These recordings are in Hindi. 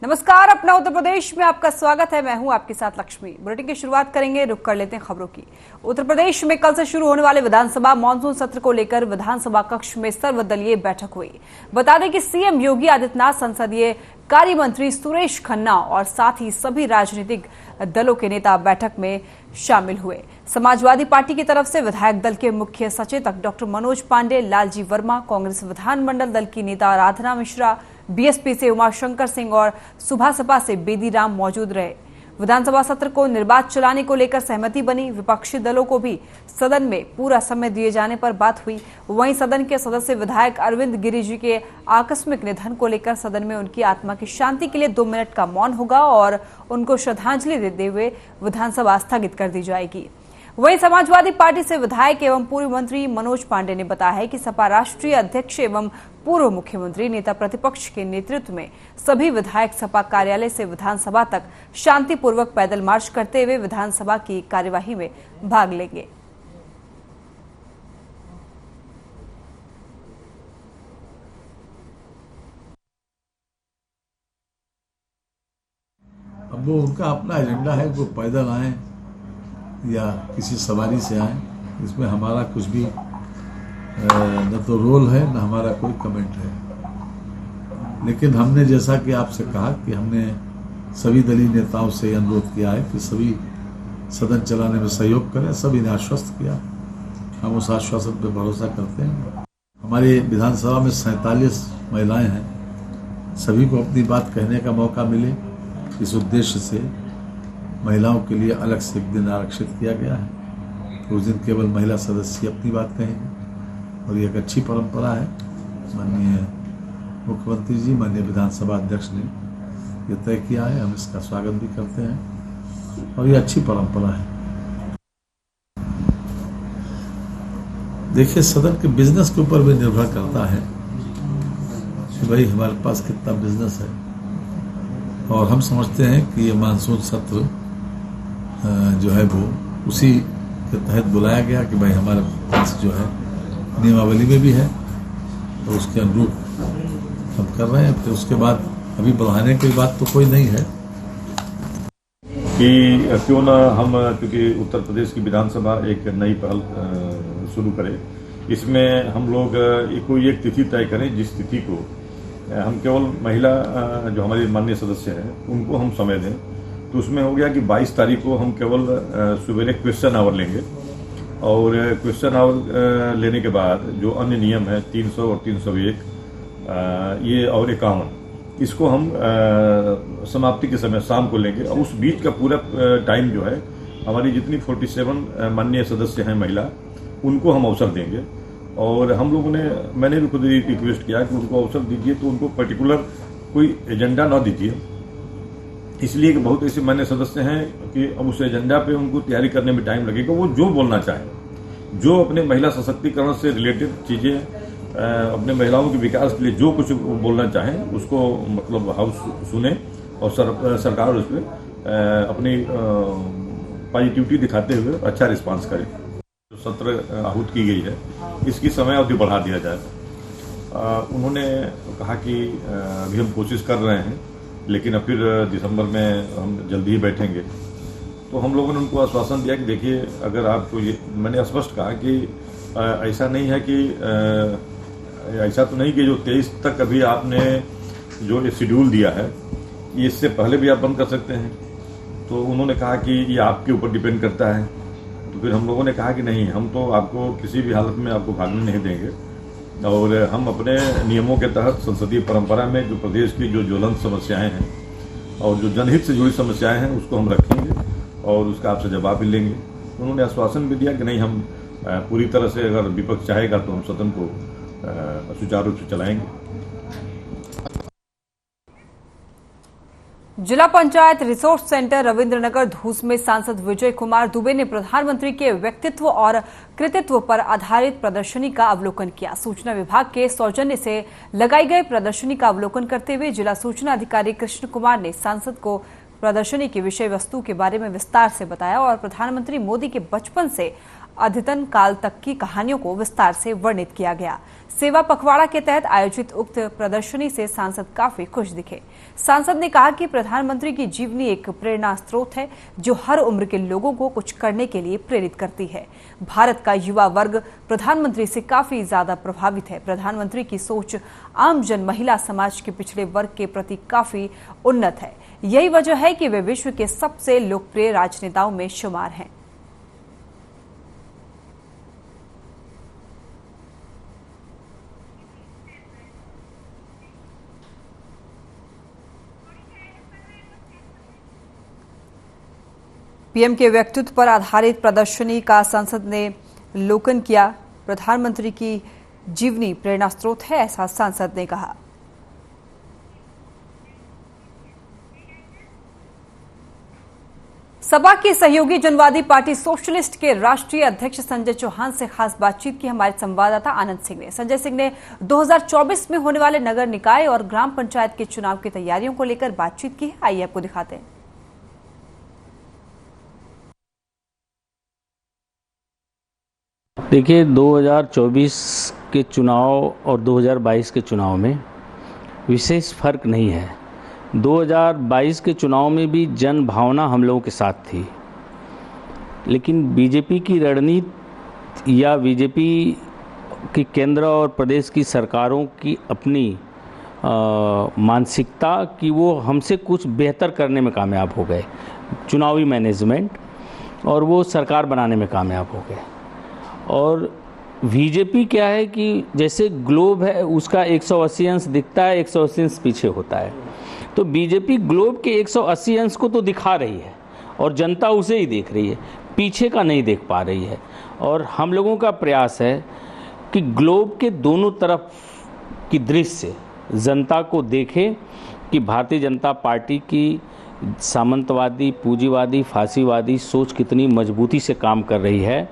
नमस्कार, अपना उत्तर प्रदेश में आपका स्वागत है। मैं हूं आपके साथ लक्ष्मी। बुलेटिन की शुरुआत करेंगे, रुक कर लेते हैं खबरों की। उत्तर प्रदेश में कल से शुरू होने वाले विधानसभा मानसून सत्र को लेकर विधानसभा कक्ष में सर्वदलीय बैठक हुई। बता दें कि सीएम योगी आदित्यनाथ, संसदीय कार्य मंत्री सुरेश खन्ना और साथ ही सभी राजनीतिक दलों के नेता बैठक में शामिल हुए। समाजवादी पार्टी की तरफ से विधायक दल के मुख्य सचेतक डॉक्टर मनोज पांडे, लालजी वर्मा, कांग्रेस विधानमंडल दल की नेता राधना मिश्रा, बीएसपी से उमाशंकर सिंह और सुभासपा से बेदीराम मौजूद रहे। विधानसभा सत्र को निर्बाध चलाने को लेकर सहमति बनी। विपक्षी दलों को भी सदन में पूरा समय दिए जाने पर बात हुई। वहीं सदन के सदस्य विधायक अरविंद गिरी जी के आकस्मिक निधन को लेकर सदन में उनकी आत्मा की शांति के लिए 2 मिनट का मौन होगा और उनको श्रद्धांजलि देते हुए विधानसभा स्थगित कर दी जाएगी। वहीं समाजवादी पार्टी से विधायक एवं पूर्व मंत्री मनोज पांडे ने बताया है कि सपा राष्ट्रीय अध्यक्ष एवं पूर्व मुख्यमंत्री नेता प्रतिपक्ष के नेतृत्व में सभी विधायक सपा कार्यालय से विधानसभा तक शांतिपूर्वक पैदल मार्च करते हुए विधानसभा की कार्यवाही में भाग लेंगे। अब वो उनका अपना एजेंडा है, वो पैदल आए या किसी सवारी से आए, इसमें हमारा कुछ भी न तो रोल है न हमारा कोई कमेंट है। लेकिन हमने जैसा कि आपसे कहा कि हमने सभी दलीय नेताओं से अनुरोध किया है कि सभी सदन चलाने में सहयोग करें। सभी ने आश्वस्त किया, हम उस आश्वासन पर भरोसा करते हैं। हमारी विधानसभा में 47 महिलाएं हैं, सभी को अपनी बात कहने का मौका मिले, इस उद्देश्य से महिलाओं के लिए अलग से एक दिन आरक्षित किया गया है। उस दिन केवल महिला सदस्य अपनी बात कहेंगे और ये एक अच्छी परंपरा है। माननीय मुख्यमंत्री जी, माननीय विधानसभा अध्यक्ष ने ये तय किया है, हम इसका स्वागत भी करते हैं और ये अच्छी परंपरा है। देखिए, सदन के बिजनेस के ऊपर भी निर्भर करता है कि भाई हमारे पास कितना बिजनेस है, और हम समझते हैं कि ये मानसून सत्र जो है वो उसी के तहत बुलाया गया कि भाई हमारे पास जो है नियमावली में भी है, तो उसके अनुरूप हम कर रहे हैं। फिर उसके बाद अभी बढ़ाने की बात तो कोई नहीं है कि क्यों ना हम, क्योंकि उत्तर प्रदेश की विधानसभा एक नई पहल शुरू करे। इसमें हम लोग कोई एक तिथि तय करें जिस तिथि को हम केवल महिला जो हमारी माननीय सदस्य हैं उनको हम समय दें। तो उसमें हो गया कि 22 तारीख को हम केवल सुबह क्वेश्चन आवर लेंगे, और क्वेश्चन आवर लेने के बाद जो अन्य नियम है 300 और 301 ये और 51, इसको हम समाप्ति के समय शाम को लेंगे। और उस बीच का पूरा टाइम जो है हमारी जितनी 47 माननीय सदस्य हैं महिला, उनको हम अवसर देंगे। और हम लोगों ने, मैंने भी खुद रिक्वेस्ट किया कि उनको अवसर दीजिए, तो उनको पर्टिकुलर कोई एजेंडा ना दीजिए, इसलिए कि बहुत ऐसे मान्य सदस्य हैं कि अब उस एजेंडा पे उनको तैयारी करने में टाइम लगेगा। वो जो बोलना चाहें, जो अपने महिला सशक्तिकरण से रिलेटेड चीजें, अपने महिलाओं के विकास के लिए जो कुछ बोलना चाहें उसको मतलब हाउस सुने और सरकार उस पर अपनी पॉजिटिविटी दिखाते हुए अच्छा रिस्पांस करे। जो सत्र आहूत की गई है इसकी समय अवधि बढ़ा दिया जाए। उन्होंने कहा कि अभी हम कोशिश कर रहे हैं, लेकिन अब फिर दिसंबर में हम जल्दी ही बैठेंगे। तो हम लोगों ने उनको आश्वासन दिया कि देखिए, अगर आपको ये, मैंने स्पष्ट कहा कि ऐसा नहीं है कि ऐसा तो नहीं कि जो 23 तक अभी आपने जो ये शेड्यूल दिया है ये इससे पहले भी आप बंद कर सकते हैं। तो उन्होंने कहा कि ये आपके ऊपर डिपेंड करता है। तो फिर हम लोगों ने कहा कि नहीं, हम तो आपको किसी भी हालत में आपको भागने नहीं देंगे, और हम अपने नियमों के तहत संसदीय परंपरा में जो प्रदेश की जो ज्वलंत समस्याएं हैं और जो जनहित से जुड़ी समस्याएं हैं उसको हम रखेंगे और उसका आपसे जवाब भी लेंगे। उन्होंने आश्वासन भी दिया कि नहीं, हम पूरी तरह से, अगर विपक्ष चाहेगा तो हम सदन को सुचारू रूप से चलाएंगे। जिला पंचायत रिसोर्स सेंटर रविंद्रनगर धूस में सांसद विजय कुमार दुबे ने प्रधानमंत्री के व्यक्तित्व और कृतित्व पर आधारित प्रदर्शनी का अवलोकन किया। सूचना विभाग के सौजन्य से लगाई गई प्रदर्शनी का अवलोकन करते हुए जिला सूचना अधिकारी कृष्ण कुमार ने सांसद को प्रदर्शनी की विषय वस्तु के बारे में विस्तार से बताया और प्रधानमंत्री मोदी के बचपन से अद्यतन काल तक की कहानियों को विस्तार से वर्णित किया गया। सेवा पखवाड़ा के तहत आयोजित उक्त प्रदर्शनी से सांसद काफी खुश दिखे। सांसद ने कहा कि प्रधानमंत्री की जीवनी एक प्रेरणा स्रोत है जो हर उम्र के लोगों को कुछ करने के लिए प्रेरित करती है। भारत का युवा वर्ग प्रधानमंत्री से काफी ज्यादा प्रभावित है। प्रधानमंत्री की सोच आमजन महिला समाज के पिछड़े वर्ग के प्रति काफी उन्नत है। यही वजह है कि वे विश्व के सबसे लोकप्रिय राजनेताओं में शुमार हैं। पीएम के व्यक्तित्व पर आधारित प्रदर्शनी का संसद ने लोकन किया। प्रधानमंत्री की जीवनी प्रेरणा स्रोत है, ऐसा सांसद ने कहा। सपा की सहयोगी जनवादी पार्टी सोशलिस्ट के राष्ट्रीय अध्यक्ष संजय चौहान से खास बातचीत की हमारे संवाददाता आनंद सिंह ने। संजय सिंह ने 2024 में होने वाले नगर निकाय और ग्राम पंचायत के चुनाव की तैयारियों को लेकर बातचीत की है। आइए आपको दिखाते हैं। देखिए, 2024 के चुनाव और 2022 के चुनाव में विशेष फर्क नहीं है। 2022 के चुनाव में भी जन भावना हम लोगों के साथ थी, लेकिन बीजेपी की रणनीति या बीजेपी की केंद्र और प्रदेश की सरकारों की अपनी मानसिकता कि वो हमसे कुछ बेहतर करने में कामयाब हो गए, चुनावी मैनेजमेंट, और वो सरकार बनाने में कामयाब हो गए। और बीजेपी क्या है कि जैसे ग्लोब है, उसका 180 अंश दिखता है, 180 अंश पीछे होता है। तो बीजेपी ग्लोब के 180 अंश को तो दिखा रही है और जनता उसे ही देख रही है, पीछे का नहीं देख पा रही है। और हम लोगों का प्रयास है कि ग्लोब के दोनों तरफ की दृश्य जनता को देखे कि भारतीय जनता पार्टी की सामंतवादी, पूंजीवादी, फांसीवादी सोच कितनी मजबूती से काम कर रही है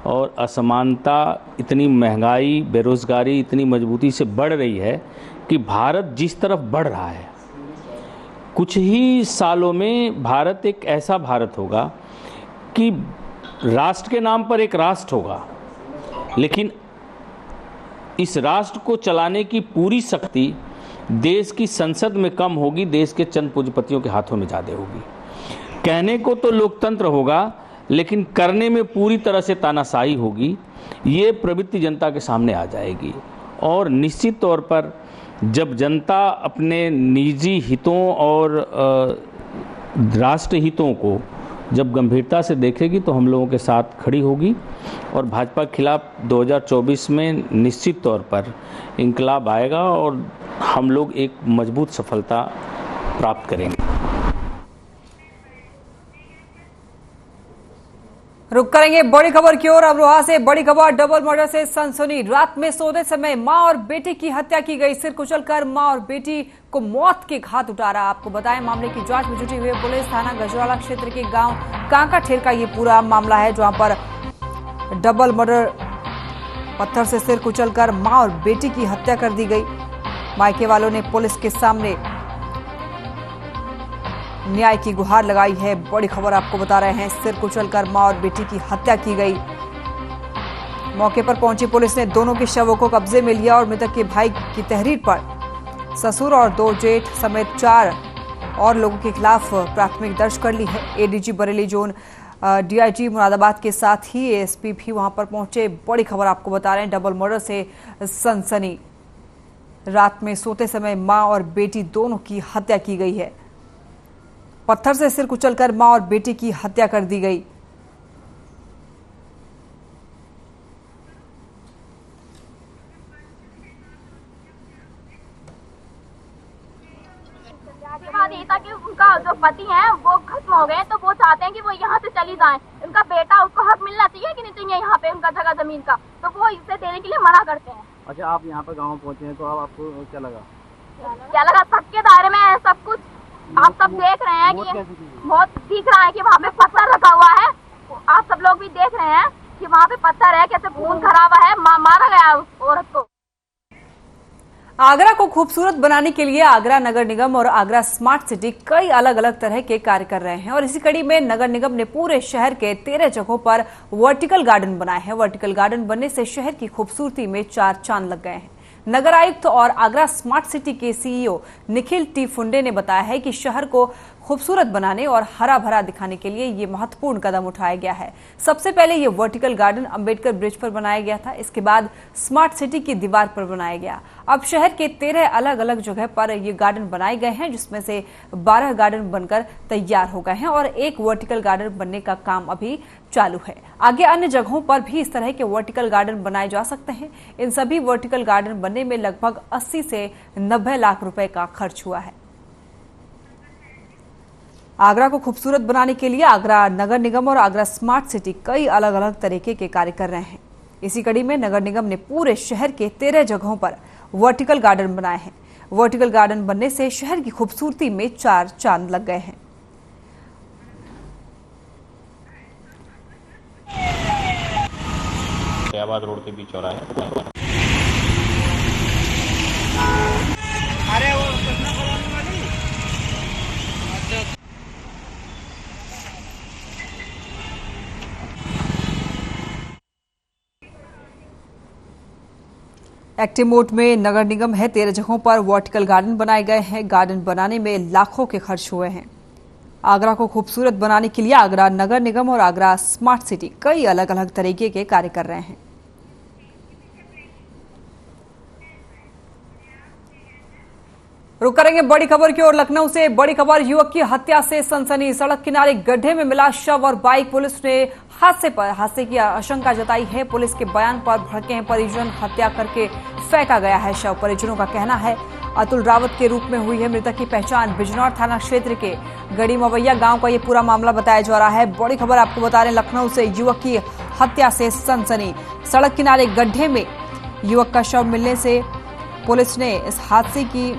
और असमानता, इतनी महंगाई, बेरोजगारी इतनी मजबूती से बढ़ रही है कि भारत जिस तरफ बढ़ रहा है, कुछ ही सालों में भारत एक ऐसा भारत होगा कि राष्ट्र के नाम पर एक राष्ट्र होगा, लेकिन इस राष्ट्र को चलाने की पूरी शक्ति देश की संसद में कम होगी, देश के चंद पूंजीपतियों के हाथों में ज़्यादा होगी। कहने को तो लोकतंत्र होगा, लेकिन करने में पूरी तरह से तानाशाही होगी। ये प्रवृत्ति जनता के सामने आ जाएगी और निश्चित तौर पर जब जनता अपने निजी हितों और राष्ट्र हितों को जब गंभीरता से देखेगी तो हम लोगों के साथ खड़ी होगी और भाजपा के खिलाफ 2024 में निश्चित तौर पर इंकलाब आएगा और हम लोग एक मजबूत सफलता प्राप्त करेंगे। रुक करेंगे बड़ी खबर की ओर। अमरोहा से बड़ी खबर, डबल मर्डर से सनसनी। रात में सोते समय मां और बेटे की हत्या की गई। सिर कुचलकर मां और बेटी को मौत के घाट उतारा। आपको बताएं, मामले की जांच में जुटी हुई पुलिस थाना गजराला क्षेत्र के गांव कांकाठेर का ये पूरा मामला है, जहां पर डबल मर्डर, पत्थर से सिर कुचलकर मां और बेटी की हत्या कर दी गई। मायके वालों ने पुलिस के सामने न्याय की गुहार लगाई है। बड़ी खबर आपको बता रहे हैं, सिर कुचलकर मां और बेटी की हत्या की गई। मौके पर पहुंची पुलिस ने दोनों के शवों को कब्जे में लिया और मृतक के भाई की तहरीर पर ससुर और 2 जेठ समेत 4 और लोगों के खिलाफ प्राथमिक दर्ज कर ली है। ADG Bareilly zone DIG Moradabad के साथ ही एएसपी भी वहां पर पहुंचे। बड़ी खबर आपको बता रहे हैं, डबल मर्डर से सनसनी। रात में सोते समय मां और बेटी दोनों की हत्या की गई है। पत्थर से सिर कुचलकर मां और बेटी की हत्या कर दी गई। ताकि उनका जो पति है वो खत्म हो गए, तो वो चाहते हैं कि वो यहाँ से चली जाएं। उनका बेटा, उसको हक मिलना चाहिए कि नहीं चाहिए यहाँ पे उनका जगह जमीन का, तो वो इसे देने के लिए मना करते हैं। अच्छा, आप यहाँ पर गाँव पहुँचे हैं तो अब आपको क्या लगा? सबके दायरे में है सब कुछ। आप सब देख रहे हैं कि बहुत दिख रहा है कि वहाँ पे पत्थर रखा हुआ है। आप सब लोग भी देख रहे हैं कि वहाँ पे पत्थर है, कैसे खून खराबा है, मारा गया उस औरत को। आगरा को खूबसूरत बनाने के लिए आगरा नगर निगम और आगरा स्मार्ट सिटी कई अलग अलग तरह के कार्य कर रहे हैं और इसी कड़ी में नगर निगम ने पूरे शहर के 13 जगहों पर वर्टिकल गार्डन बनाए हैं। वर्टिकल गार्डन बनने से शहर की खूबसूरती में 4 चांद लग गए हैं। नगर आयुक्त और आगरा स्मार्ट सिटी के सीईओ निखिल टी फुंडे ने बताया है कि शहर को खूबसूरत बनाने और हरा भरा दिखाने के लिए ये महत्वपूर्ण कदम उठाया गया है। सबसे पहले ये वर्टिकल गार्डन अंबेडकर ब्रिज पर बनाया गया था, इसके बाद स्मार्ट सिटी की दीवार पर बनाया गया। अब शहर के 13 अलग अलग जगह पर ये गार्डन बनाए गए हैं, जिसमें से 12 गार्डन बनकर तैयार हो गए हैं और एक वर्टिकल गार्डन बनने का काम अभी चालू है। आगे अन्य जगहों पर भी इस तरह के वर्टिकल गार्डन बनाए जा सकते हैं। इन सभी वर्टिकल गार्डन बनने में लगभग 80 से 90 लाख रुपए का खर्च हुआ है। आगरा को खूबसूरत बनाने के लिए आगरा नगर निगम और आगरा स्मार्ट सिटी कई अलग अलग तरीके के कार्य कर रहे हैं। इसी कड़ी में नगर निगम ने पूरे शहर के 13 जगहों पर वर्टिकल गार्डन बनाए हैं। वर्टिकल गार्डन बनने से शहर की खूबसूरती में 4 चांद लग गए हैं। फतेहाबाद रोड के बीच चौराहे एक्टिव मोड में नगर निगम है। 13 जगहों पर वर्टिकल गार्डन बनाए गए हैं। गार्डन बनाने में लाखों के खर्च हुए हैं। आगरा को खूबसूरत बनाने के लिए आगरा नगर निगम और आगरा स्मार्ट सिटी कई अलग अलग तरीके के कार्य कर रहे हैं। रुक करेंगे बड़ी खबर की ओर। लखनऊ से बड़ी खबर, युवक की हत्या से सनसनी। सड़क किनारे गड्ढे में मिला शव और बाइक। पुलिस ने हादसे की आशंका जताई है। पुलिस के बयान पर भड़के हैं परिजन। हत्या करके फेंका गया है शव। परिजनों का कहना है अतुल रावत के रूप में हुई है मृतक की पहचान। बिजनौर थाना क्षेत्र के गड़ी मवैया गांव का ये पूरा मामला बताया जा रहा है। बड़ी खबर आपको बता रहे हैं, लखनऊ से युवक की हत्या से सनसनी। सड़क किनारे गड्ढे में युवक का शव मिलने से पुलिस ने इस हादसे की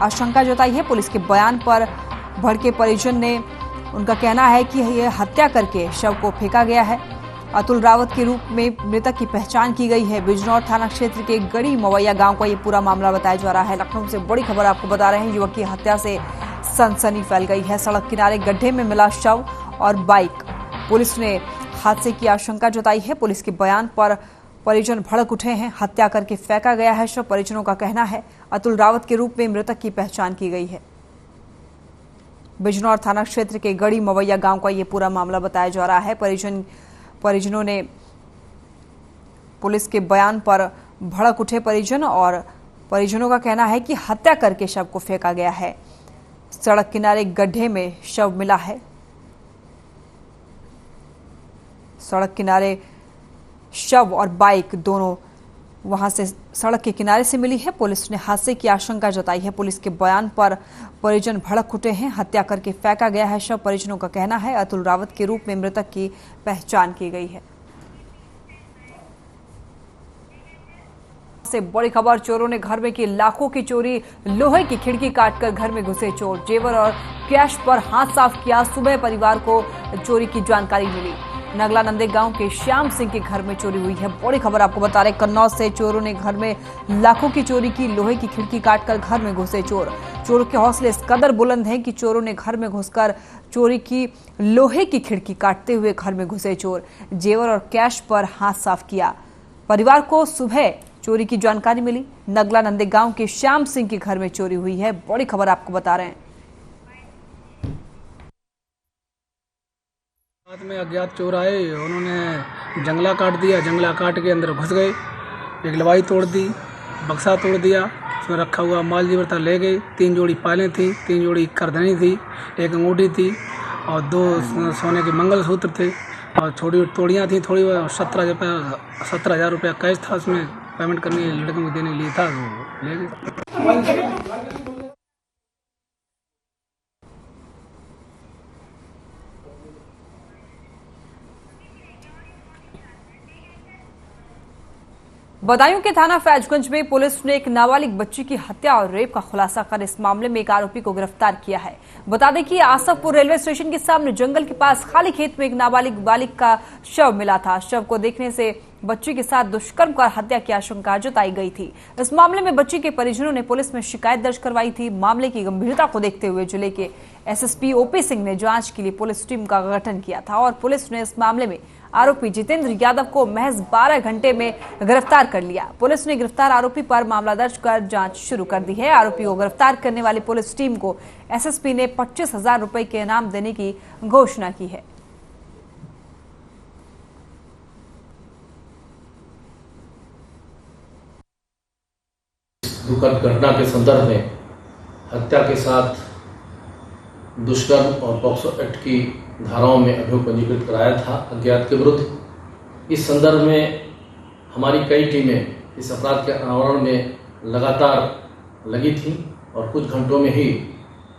आशंका जताई है। पुलिस के बयान पर भड़के परिजन ने उनका कहना है कि यह हत्या करके शव को फेंका गया है। अतुल रावत के रूप में मृतक की पहचान की गई है। बिजनौर थाना क्षेत्र के गड़ी मवैया गांव का यह पूरा मामला बताया जा रहा है। लखनऊ से बड़ी खबर आपको बता रहे हैं, युवक की हत्या से सनसनी फैल गई है। सड़क किनारे गड्ढे में मिला शव और बाइक। पुलिस ने हादसे की आशंका जताई है। पुलिस के बयान पर परिजन भड़क उठे हैं। हत्या करके फेंका गया है शव। परिजनों का कहना है अतुल रावत के रूप में मृतक की पहचान की गई है। बिजनौर थाना क्षेत्र के गड़ी मवैया गांव का यह पूरा मामला बताया जा रहा है। परिजनों ने पुलिस के बयान पर भड़क उठे परिजन और परिजनों का कहना है कि हत्या करके शव को फेंका गया है। सड़क किनारे गड्ढे में शव मिला है। सड़क किनारे शव और बाइक दोनों वहां से सड़क के किनारे से मिली है। पुलिस ने हादसे की आशंका जताई है। पुलिस के बयान पर परिजन भड़क उठे हैं। हत्या करके फेंका गया है शव। परिजनों का कहना है अतुल रावत के रूप में मृतक की पहचान की गई है। से बड़ी खबर, चोरों ने घर में की लाखों की चोरी। लोहे की खिड़की काटकर घर में घुसे चोर। जेवर और कैश पर हाथ साफ किया। सुबह परिवार को चोरी की जानकारी मिली। नगला नंदे गांव के श्याम सिंह के घर में चोरी हुई है। बड़ी खबर आपको बता रहे, कन्नौज से चोरों ने घर में लाखों की चोरी की। लोहे की खिड़की काटकर घर में घुसे चोर। चोरों के हौसले इस कदर बुलंद हैं कि चोरों ने घर में घुसकर चोरी की। लोहे की खिड़की काटते हुए घर में घुसे चोर। जेवर और कैश पर हाथ साफ किया। परिवार को सुबह चोरी की जानकारी मिली। नगला नंदे गांव के श्याम सिंह के घर में चोरी हुई है। बड़ी खबर आपको बता रहे हैं। रात में अज्ञात चोर आए, उन्होंने जंगला काट दिया। जंगला काट के अंदर घुस गए। एक लवाई तोड़ दी, बक्सा तोड़ दिया, उसमें रखा हुआ माल जेवर ले गए। 3 जोड़ी पायलें थी, 3 जोड़ी करधनी थी, एक अंगूठी थी और 2 सोने के मंगलसूत्र थे और छोटी तोड़ियाँ थी। थोड़ी 17,000 रुपया कैश था, उसमें पेमेंट करने लड़के को देने के लिए था, वो ले गए। बदायूं के थाना फैजगंज में पुलिस ने एक नाबालिग बच्ची की हत्या और रेप का खुलासा कर इस मामले में एक आरोपी को गिरफ्तार किया है। बता दें कि आसफपुर रेलवे स्टेशन के सामने जंगल के पास खाली खेत में एक नाबालिग बालिग का शव मिला था। शव को देखने से बच्ची के साथ दुष्कर्म कर हत्या की आशंका जताई गई थी। इस मामले में बच्ची के परिजनों ने पुलिस में शिकायत दर्ज करवाई थी। मामले की गंभीरता को देखते हुए जिले के एसएसपी ओपी सिंह ने जांच के लिए पुलिस टीम का गठन किया था और पुलिस ने इस मामले में आरोपी जितेंद्र यादव को महज 12 घंटे में गिरफ्तार कर लिया। पुलिस ने गिरफ्तार आरोपी पर मामला दर्ज कर जांच शुरू कर दी है। आरोपी को गिरफ्तार करने वाली पुलिस टीम को एसएसपी ने 25,000 रुपए के इनाम देने की घोषणा की है। दुखद घटना के संदर्भ में हत्या के साथ दुष्कर्म और पॉक्सो एक्ट की धाराओं में अभियोग पंजीकृत कराया था अज्ञात के विरुद्ध। इस संदर्भ में हमारी कई टीमें इस अपराध के अनावरण में लगातार लगी थीं और कुछ घंटों में ही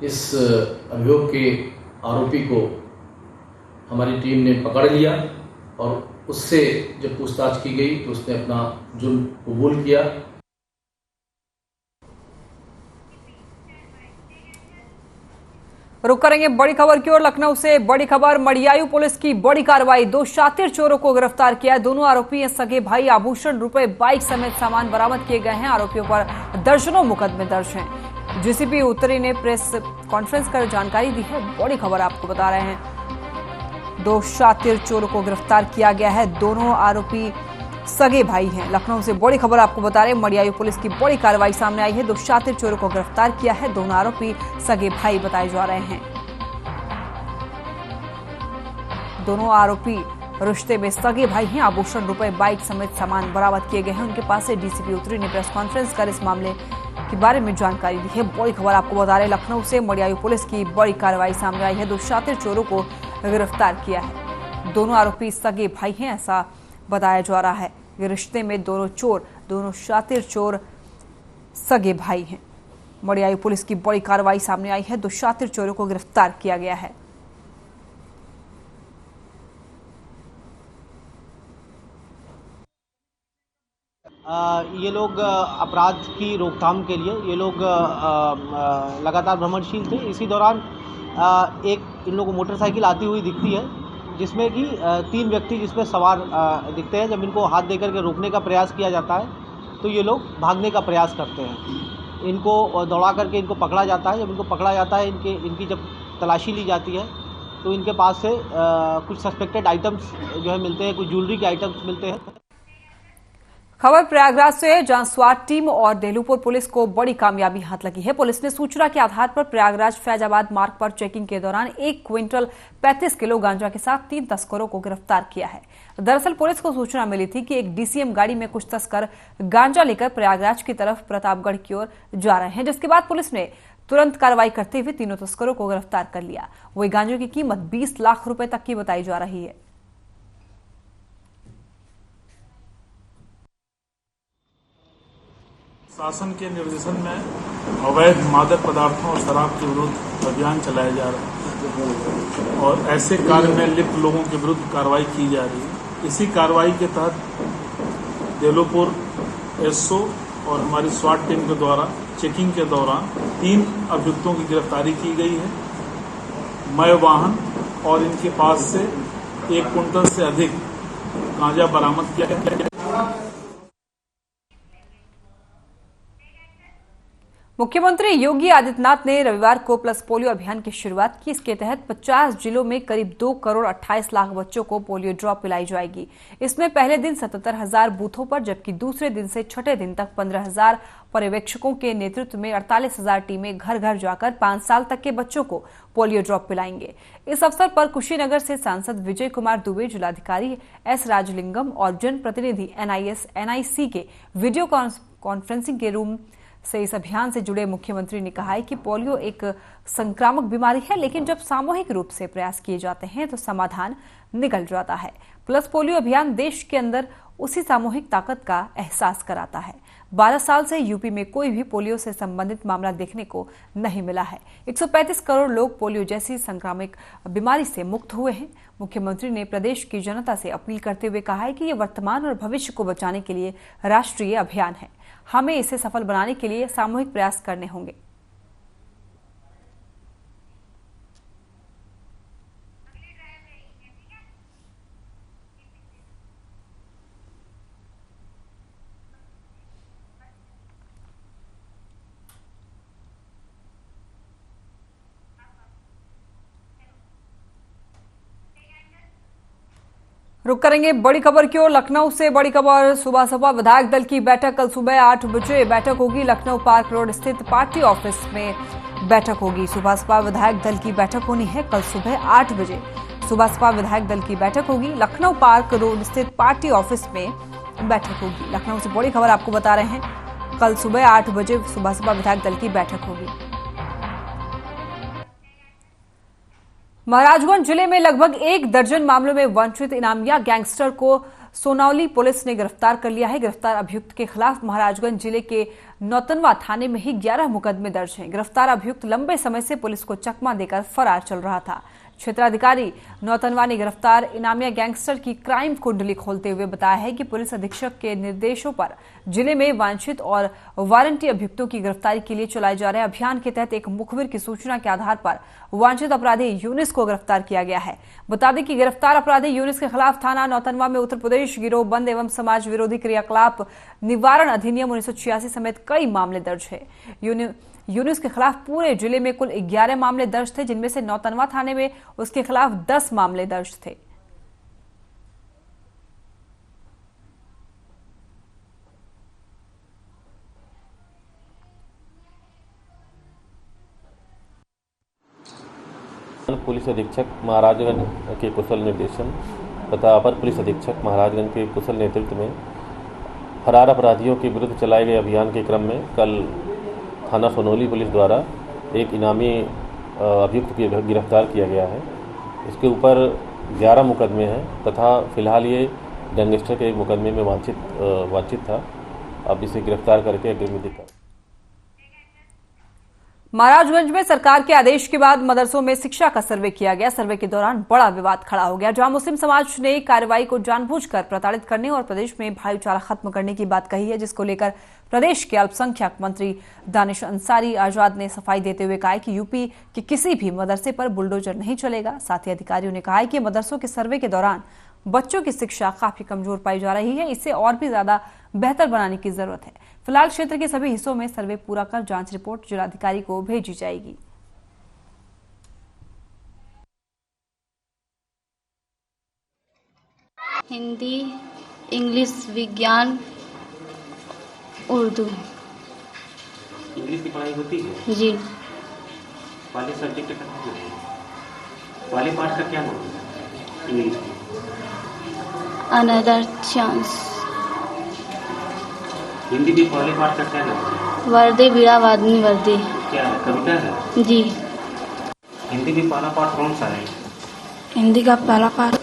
इस अभियोग के आरोपी को हमारी टीम ने पकड़ लिया और उससे जब पूछताछ की गई तो उसने अपना जुर्म कबूल किया। रुक करेंगे बड़ी खबर की ओर। लखनऊ से बड़ी खबर, मड़ियायू पुलिस की बड़ी कार्रवाई, 2 शातिर चोरों को गिरफ्तार किया। दोनों आरोपी सगे भाई। आभूषण, रुपए, बाइक समेत सामान बरामद किए गए हैं। आरोपियों पर दर्जनों मुकदमे दर्ज हैं। जीसीपी उत्तरी ने प्रेस कॉन्फ्रेंस कर जानकारी दी है। बड़ी खबर आपको बता रहे हैं, 2 शातिर चोरों को गिरफ्तार किया गया है। दोनों आरोपी सगे भाई हैं। लखनऊ से बड़ी खबर आपको बता रहे हैं, मड़ियायू पुलिस की बड़ी कार्रवाई सामने आई है। 2 शातिर चोरों को गिरफ्तार किया है। दोनों आरोपी सगे भाई बताए जा रहे हैं। दोनों आरोपी रिश्ते में सगे भाई हैं। आभूषण, रुपए, बाइक समेत सामान बरामद किए गए हैं उनके पास से। डीसीपी उत्तरी ने प्रेस कॉन्फ्रेंस कर इस मामले के बारे में जानकारी दी है। बड़ी खबर आपको बता रहे हैं, लखनऊ से मड़ियायू पुलिस की बड़ी कार्रवाई सामने आई है। 2 शातिर चोरों को गिरफ्तार किया है। दोनों आरोपी सगे भाई हैं ऐसा बताया जा रहा है। ये रिश्ते में दोनों शातिर चोर सगे भाई हैं। मड़ियायू पुलिस की बड़ी कार्रवाई सामने आई है। 2 शातिर चोरों को गिरफ्तार किया गया है। ये लोग अपराध की रोकथाम के लिए ये लोग लगातार भ्रमणशील थे। इसी दौरान इन लोगों को मोटरसाइकिल आती हुई दिखती है जिसमें कि 3 व्यक्ति जिसमें सवार दिखते हैं। जब इनको हाथ देकर के रोकने का प्रयास किया जाता है तो ये लोग भागने का प्रयास करते हैं। इनको दौड़ा करके इनको पकड़ा जाता है। जब इनको पकड़ा जाता है इनकी जब तलाशी ली जाती है तो इनके पास से कुछ सस्पेक्टेड आइटम्स जो है मिलते हैं, कुछ ज्वेलरी के आइटम्स मिलते हैं। खबर प्रयागराज से है, जहां स्वाट टीम और देहलूपुर पुलिस को बड़ी कामयाबी हाथ लगी है। पुलिस ने सूचना के आधार पर प्रयागराज फैजाबाद मार्ग पर चेकिंग के दौरान 1 क्विंटल 35 किलो गांजा के साथ 3 तस्करों को गिरफ्तार किया है। दरअसल पुलिस को सूचना मिली थी कि एक डीसीएम गाड़ी में कुछ तस्कर गांजा लेकर प्रयागराज की तरफ प्रतापगढ़ की ओर जा रहे हैं, जिसके बाद पुलिस ने तुरंत कार्रवाई करते हुए तीनों तस्करों को गिरफ्तार कर लिया। वही गांजे की कीमत 20 लाख रुपए तक की बताई जा रही है। शासन के निर्देशन में अवैध मादक पदार्थों और शराब के विरुद्ध अभियान चलाया जा रहा है और ऐसे कार्य में लिप्त लोगों के विरुद्ध कार्रवाई की जा रही है। इसी कार्रवाई के तहत देहलूपुर एसओ और हमारी स्वाट टीम के द्वारा चेकिंग के दौरान 3 अभियुक्तों की गिरफ्तारी की गई है। मय वाहन और इनके पास से 1 कुंटल से अधिक गांजा बरामद किया गया। मुख्यमंत्री योगी आदित्यनाथ ने रविवार को प्लस पोलियो अभियान की शुरुआत की। इसके तहत 50 जिलों में करीब 2 करोड़ 28 लाख बच्चों को पोलियो ड्रॉप पिलाई जाएगी। इसमें पहले दिन 77,000 बूथों पर, जबकि दूसरे दिन से छठे दिन तक 15,000 पर्यवेक्षकों के नेतृत्व में 48,000 टीमें घर घर जाकर 5 साल तक के बच्चों को पोलियो ड्रॉप पिलाएंगे। इस अवसर पर कुशीनगर से सांसद विजय कुमार दुबे, जिलाधिकारी एस राजलिंगम और जनप्रतिनिधि एनआईएस एनआईसी के वीडियो कॉन्फ्रेंसिंग के रूम से इस अभियान से जुड़े मुख्यमंत्री ने कहा है कि पोलियो एक संक्रामक बीमारी है, लेकिन जब सामूहिक रूप से प्रयास किए जाते हैं तो समाधान निकल जाता है। प्लस पोलियो अभियान देश के अंदर उसी सामूहिक ताकत का एहसास कराता है। 12 साल से यूपी में कोई भी पोलियो से संबंधित मामला देखने को नहीं मिला है। 135 करोड़ लोग पोलियो जैसी संक्रामक बीमारी से मुक्त हुए हैं। मुख्यमंत्री ने प्रदेश की जनता से अपील करते हुए कहा है कि ये वर्तमान और भविष्य को बचाने के लिए राष्ट्रीय अभियान है। हमें इसे सफल बनाने के लिए सामूहिक प्रयास करने होंगे। रुक करेंगे बड़ी खबर की ओर। लखनऊ से बड़ी खबर। सुबह सपा विधायक दल की बैठक कल सुबह 8 बजे बैठक होगी। लखनऊ पार्क रोड स्थित पार्टी ऑफिस में बैठक होगी। सुबह सपा विधायक दल की बैठक होनी है कल सुबह 8 बजे। सुबह सपा विधायक दल की बैठक होगी। लखनऊ पार्क रोड स्थित पार्टी ऑफिस में बैठक होगी। लखनऊ से बड़ी खबर आपको बता रहे हैं, कल सुबह 8 बजे सुबह सपा विधायक दल की बैठक होगी। महाराजगंज जिले में लगभग 1 दर्जन मामलों में वंचित इनामिया गैंगस्टर को सोनौली पुलिस ने गिरफ्तार कर लिया है। गिरफ्तार अभियुक्त के खिलाफ महाराजगंज जिले के नौतनवा थाने में ही 11 मुकदमे दर्ज हैं। गिरफ्तार अभियुक्त लंबे समय से पुलिस को चकमा देकर फरार चल रहा था। क्षेत्राधिकारी नौतनवा ने गिरफ्तार इनामिया गैंगस्टर की क्राइम कुंडली खोलते हुए बताया है कि पुलिस अधीक्षक के निर्देशों पर जिले में वांछित और वारंटी अभियुक्तों की गिरफ्तारी के लिए चलाए जा रहे अभियान के तहत एक मुखबिर की सूचना के आधार पर वांछित अपराधी यूनिस को गिरफ्तार किया गया है। बता दें कि गिरफ्तार अपराधी यूनिस के खिलाफ थाना नौतनवा में उत्तर प्रदेश गिरोह बंद एवं समाज विरोधी क्रियाकलाप निवारण अधिनियम 1986 समेत कई मामले दर्ज है। यूनिस के खिलाफ पूरे जिले में कुल 11 मामले दर्ज थे, जिनमें से नौतनवा थाने में उसके खिलाफ 10 मामले दर्ज थे। पुलिस अधीक्षक महाराजगंज के कुशल निर्देशन तथा अपर पुलिस अधीक्षक महाराजगंज के कुशल नेतृत्व में फरार अपराधियों के विरुद्ध चलाए गए अभियान के क्रम में कल थाना सोनौली पुलिस द्वारा एक इनामी अभियुक्त को गिरफ्तार किया गया है। इसके ऊपर 11 मुकदमे हैं तथा फिलहाल ये गैंगस्टर के एक मुकदमे में वांछित था। अब इसे गिरफ्तार करके अग्रिम विधि का। महाराजगंज में सरकार के आदेश के बाद मदरसों में शिक्षा का सर्वे किया गया। सर्वे के दौरान बड़ा विवाद खड़ा हो गया, जहां मुस्लिम समाज ने कार्रवाई को जानबूझकर प्रताड़ित करने और प्रदेश में भाईचारा खत्म करने की बात कही है, जिसको लेकर प्रदेश के अल्पसंख्यक मंत्री दानिश अंसारी आजाद ने सफाई देते हुए कहा कि यूपी के किसी भी मदरसे पर बुलडोजर नहीं चलेगा। साथ ही अधिकारियों ने कहा कि मदरसों के सर्वे के दौरान बच्चों की शिक्षा काफी कमजोर पाई जा रही है, इसे और भी ज्यादा बेहतर बनाने की जरूरत है। फिलहाल क्षेत्र के सभी हिस्सों में सर्वे पूरा कर जांच रिपोर्ट जिलाधिकारी को भेजी जाएगी। हिंदी, इंग्लिश, विज्ञान, उर्दू। इंग्लिश की पढ़ाई होती है जी। वाले सब्जेक्ट का क्या होता है? वाले पार्ट का क्या नाम है इंग्लिश की? Another chance. हिंदी के पहले पार्ट का क्या नाम है? वर्दे बीड़ा वादनी वर्दे। क्या है, कविता है? जी। हिंदी का पहला पार्ट कौन सा है? हिंदी का पहला पार्ट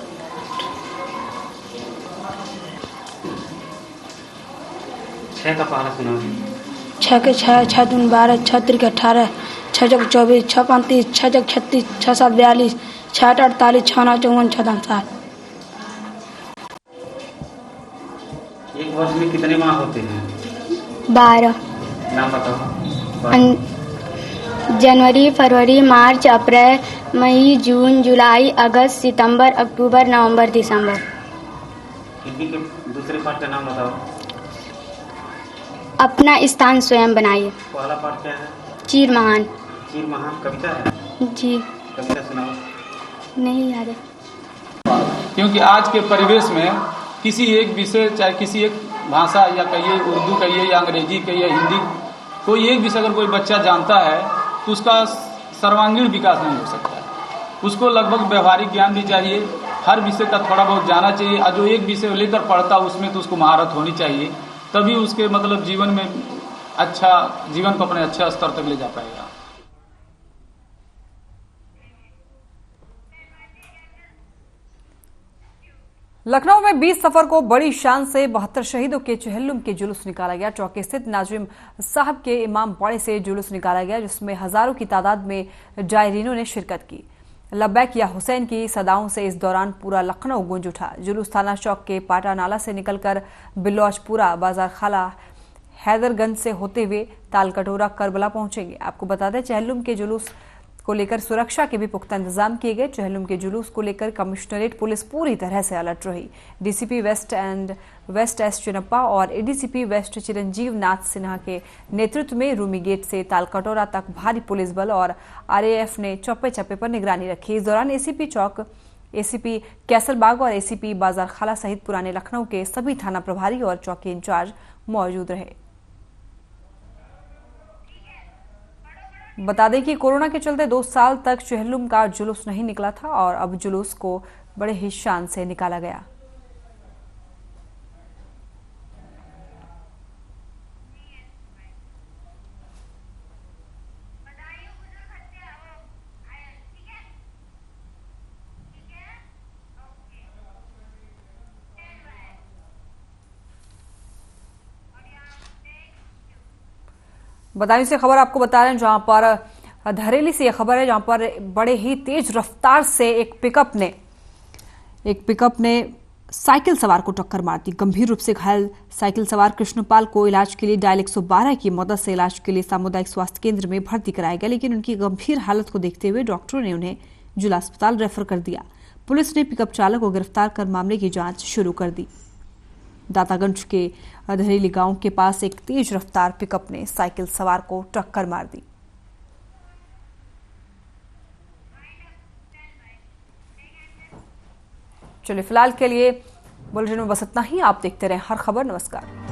6 का पहला सुना। 6 के 6, 6 दूनी 12, 6 त्रिक 18, 6 चौक 24, 6 5 30, 6 चौक 36, 6 7 42, 6 8 48, 6 9 54, 6 10 60। एक वर्ष में कितने माह होते हैं? 12। नाम बताओ। जनवरी, फरवरी, मार्च, अप्रैल, मई, जून, जुलाई, अगस्त, सितंबर, अक्टूबर, नवंबर, दिसंबर। हिंदी के दूसरे पार्ट का नाम बताओ। अपना स्थान स्वयं बनाइए। पहला पार्ट क्या है? चीर महान। चीर महान कविता है? जी। कविता सुनाओ। नहीं याद है। क्योंकि आज के परिवेश में किसी एक विषय, चाहे किसी एक भाषा या कहिए उर्दू कहिए या अंग्रेजी कहिए हिंदी, कोई एक विषय अगर कोई बच्चा जानता है तो उसका सर्वांगीण विकास नहीं हो सकता है। उसको लगभग व्यवहारिक ज्ञान भी चाहिए, हर विषय का थोड़ा बहुत जाना चाहिए, और जो एक विषय लेकर पढ़ता उसमें तो उसको महारत होनी चाहिए, तभी उसके मतलब जीवन में जीवन को अपने अच्छे स्तर तक ले जा पाएगा। लखनऊ में 20 सफर को बड़ी शान से 72 शहीदों के चहल्लुम के जुलूस निकाला गया। चौक स्थित नाजिम साहब के इमाम बाड़े से जुलूस निकाला गया, जिसमें हजारों की तादाद में जायरीनों ने शिरकत की। लब्बैक या हुसैन की सदाओं से इस दौरान पूरा लखनऊ गूंज उठा। जुलूस थाना चौक के पाटा नाला से निकलकर बिल्लौचपुरा, बाजार खाला, हैदरगंज से होते हुए तालकटोरा, करबला पहुंचेंगे। आपको बता दें, चहल्लुम के जुलूस को लेकर सुरक्षा के भी पुख्ता इंतजाम किए गए। चहल्लुम के जुलूस को लेकर कमिश्नरेट पुलिस पूरी तरह से अलर्ट रही। डीसीपी वेस्ट एस चिनप्पा और एडीसीपी वेस्ट चिरंजीव नाथ सिन्हा के नेतृत्व में रूमी गेट से तालकटोरा तक भारी पुलिस बल और आरएएफ ने चप्पे चप्पे पर निगरानी रखी। इस दौरान एसीपी चौक एसीपी कैसरबाग और एसीपी बाजार खाला सहित पुराने लखनऊ के सभी थाना प्रभारी और चौकी इंचार्ज मौजूद रहे। बता दें कि कोरोना के चलते 2 साल तक चेहल्लुम का जुलूस नहीं निकला था और अब जुलूस को बड़े ही शान से निकाला गया। बदायूं से खबर आपको बता रहे हैं, जहां पर धरेली से यह खबर है, जहां पर बड़े ही तेज रफ्तार से एक पिकअप ने साइकिल सवार को टक्कर मार दी। गंभीर रूप से घायल साइकिल सवार कृष्णपाल को इलाज के लिए डायल 112 की मदद से इलाज के लिए सामुदायिक स्वास्थ्य केंद्र में भर्ती कराया गया, लेकिन उनकी गंभीर हालत को देखते हुए डॉक्टरों ने उन्हें जिला अस्पताल रेफर कर दिया। पुलिस ने पिकअप चालक को गिरफ्तार कर मामले की जांच शुरू कर दी। दातागंज के धरेली गांव के पास एक तेज रफ्तार पिकअप ने साइकिल सवार को टक्कर मार दी। चलिए फिलहाल के लिए बुलेटिन में बस इतना ही। आप देखते रहें हर खबर। नमस्कार।